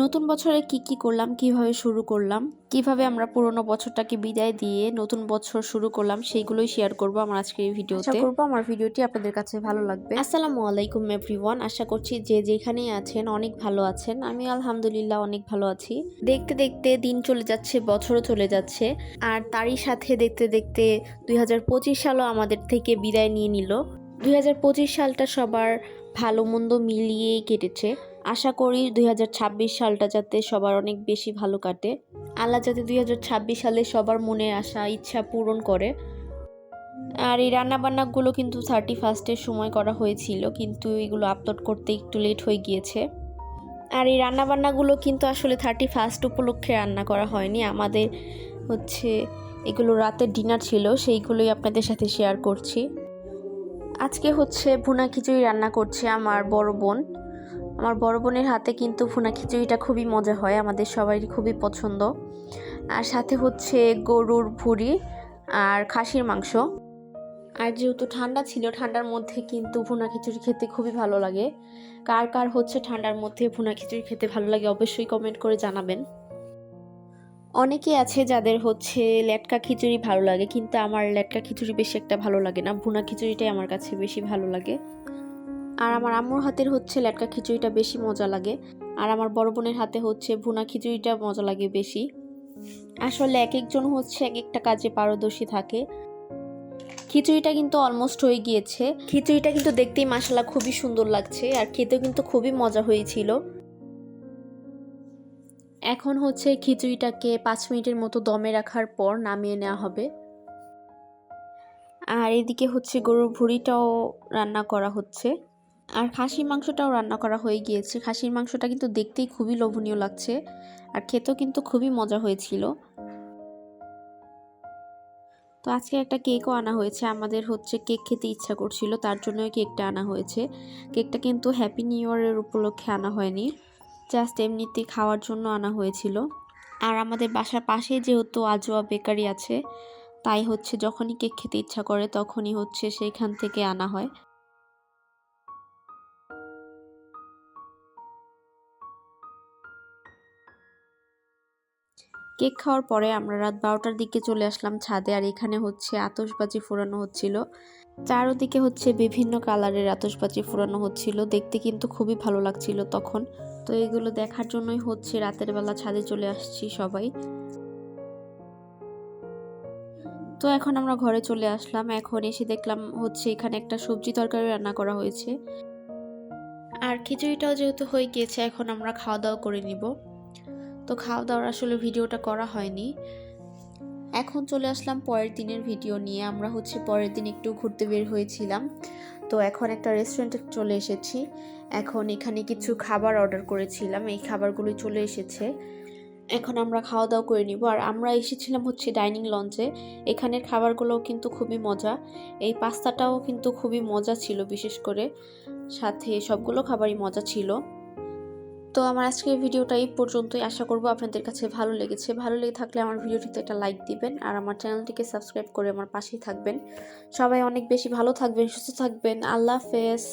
নতুন বছরে কি করলাম, কিভাবে শুরু করলাম, কিভাবে আমরা পুরোনো বছরটাকে বিদায় দিয়ে নতুন বছর শুরু করলাম সেইগুলোই শেয়ার করব আমার আজকের এই ভিডিওতে। আশা করব আমার ভিডিওটি আপনাদের কাছে ভালো লাগবে। আসসালামু আলাইকুম এভরিওয়ান, আশা করছি যে যেখানেই আছেন অনেক ভালো আছেন। আমি আলহামদুলিল্লাহ অনেক ভালো আছি। দেখতে দেখতে দিন চলে যাচ্ছে, বছরও চলে যাচ্ছে, আর তারই সাথে দেখতে দেখতে 2025 সালও আমাদের থেকে বিদায় নিয়ে নিল। 2025 সালটা সবার ভালো মন্দ মিলিয়েই কেটেছে। আশা করি 2026 সালটা যাতে সবার অনেক বেশি ভালো কাটে। আল্লাহ যাতে 2026 সালে সবার মনের আশা ইচ্ছা পূরণ করে। আর এই রান্নাবান্নাগুলো কিন্তু 31st সময় করা হয়েছিল, কিন্তু এগুলো আপলোড করতে একটু লেট হয়ে গিয়েছে। আর এই রান্নাবান্নাগুলো কিন্তু আসলে 31st উপলক্ষে রান্না করা হয়নি, আমাদের এগুলো রাতের ডিনার ছিল, সেইগুলোই আপনাদের সাথে শেয়ার করছি। আজকে ভুনা খিচুড়ি রান্না করছে আমার বড় বোন। আমার বড় বোনের হাতে কিন্তু ভুনা খিচুড়িটা খুবই মজা হয়, আমাদের সবারই খুবই পছন্দ। আর সাথে গরুর ভুঁড়ি আর খাসির মাংস। আর যেহেতু ঠান্ডা ছিল, ঠান্ডার মধ্যে কিন্তু ভুনা খিচুড়ি খেতে খুবই ভালো লাগে। কার কার ঠান্ডার মধ্যে ভুনা খিচুড়ি খেতে ভালো লাগে অবশ্যই কমেন্ট করে জানাবেন। অনেকে আছে যাদের লেটকা খিচুড়ি ভালো লাগে, কিন্তু আমার লেটকা খিচুড়ি বেশি একটা ভালো লাগে না, ভুনা খিচুড়িটাই আমার কাছে বেশি ভালো লাগে। আর আমার আম্মুর হাতের লেটকা খিচুড়িটা বেশি মজা লাগে, আর আমার বড় বোনের হাতে ভুনা খিচুড়িটা মজা লাগে বেশি। আসলে এক একজন এক একটা কাজে পারদর্শী থাকে। খিচুড়িটা কিন্তু অলমোস্ট হয়ে গিয়েছে। খিচুড়িটা কিন্তু দেখতেই মাশাআল্লাহ খুবই সুন্দর লাগছে, আর খেতেও কিন্তু খুবই মজা হয়েছিল। এখন খিচুড়িটাকে 5 মিনিটের মতো দমে রাখার পর নামিয়ে নেওয়া হবে। আর এদিকে গরুর ভুঁড়িটাও রান্না করা হচ্ছে, আর খাসির মাংসটাও রান্না করা হয়ে গিয়েছে। খাসির মাংসটা কিন্তু দেখতেই খুবই লোভনীয় লাগছে, আর খেতেও কিন্তু খুবই মজা হয়েছিল। তো আজকে একটা কেকও আনা হয়েছে, আমাদের কেক খেতে ইচ্ছা করছিল, তার জন্য কেকটা আনা হয়েছে। কেকটা কিন্তু হ্যাপি নিউ ইয়ারের উপলক্ষে আনা হয়নি, জাস্ট এমনিতে খাওয়ার জন্য আনা হয়েছিল। আর আমাদের বাসার পাশেই যেহেতু আজোয়া বেকারি আছে, তাই যখনই কেক খেতে ইচ্ছা করে তখনই সেইখান থেকে আনা হয়। কেক খাওয়ার পরে আমরা রাত 12টার দিকে চলে আসলাম ছাদে, আর এখানে আতশবাজি ফোড়ানো হচ্ছিল। চারদিকে বিভিন্ন কালারের আতশবাজি ফোড়ানো হচ্ছিল, দেখতে কিন্তু খুবই ভালো লাগছিল তখন। তো এগুলো দেখার জন্যই রাতের বেলা ছাদে চলে আসছি সবাই। তো এখন আমরা ঘরে চলে আসলাম। এখন এসে দেখলাম এখানে একটা সবজি তরকারি রান্না করা হয়েছে, আর খিচুড়িটাও যেহেতু হয়ে গিয়েছে, এখন আমরা খাওয়া দাওয়া করে নিব। তো খাওয়া দাওয়ার আসলে ভিডিওটা করা হয়নি। এখন চলে আসলাম পরের দিনের ভিডিও নিয়ে। আমরা পরের দিন একটু ঘুরতে বের হয়েছিলাম, তো এখন একটা রেস্টুরেন্টে চলে এসেছি। এখন এখানে কিছু খাবার অর্ডার করেছিলাম, এই খাবারগুলো চলে এসেছে। এখন আমরা খাওয়া দাওয়া করে নিব। আর আমরা এসেছিলাম ডাইনিং লঞ্চে। এখানের খাবারগুলোও কিন্তু খুবই মজা, এই পাস্তাটাও কিন্তু খুবই মজা ছিল, বিশেষ করে সাথে সবগুলো খাবারই মজা ছিল। তো আমার আজকের ভিডিওটা এই পর্যন্তই। আশা করব আপনাদের কাছে ভালো লেগেছে। ভালো লেগে থাকলে আমার ভিডিওটিতে একটা লাইক দিবেন, আর আমার চ্যানেলটিকে সাবস্ক্রাইব করে আমার পাশেই থাকবেন। সবাই অনেক বেশি ভালো থাকবেন, সুস্থ থাকবেন। আল্লাহ হাফেজ।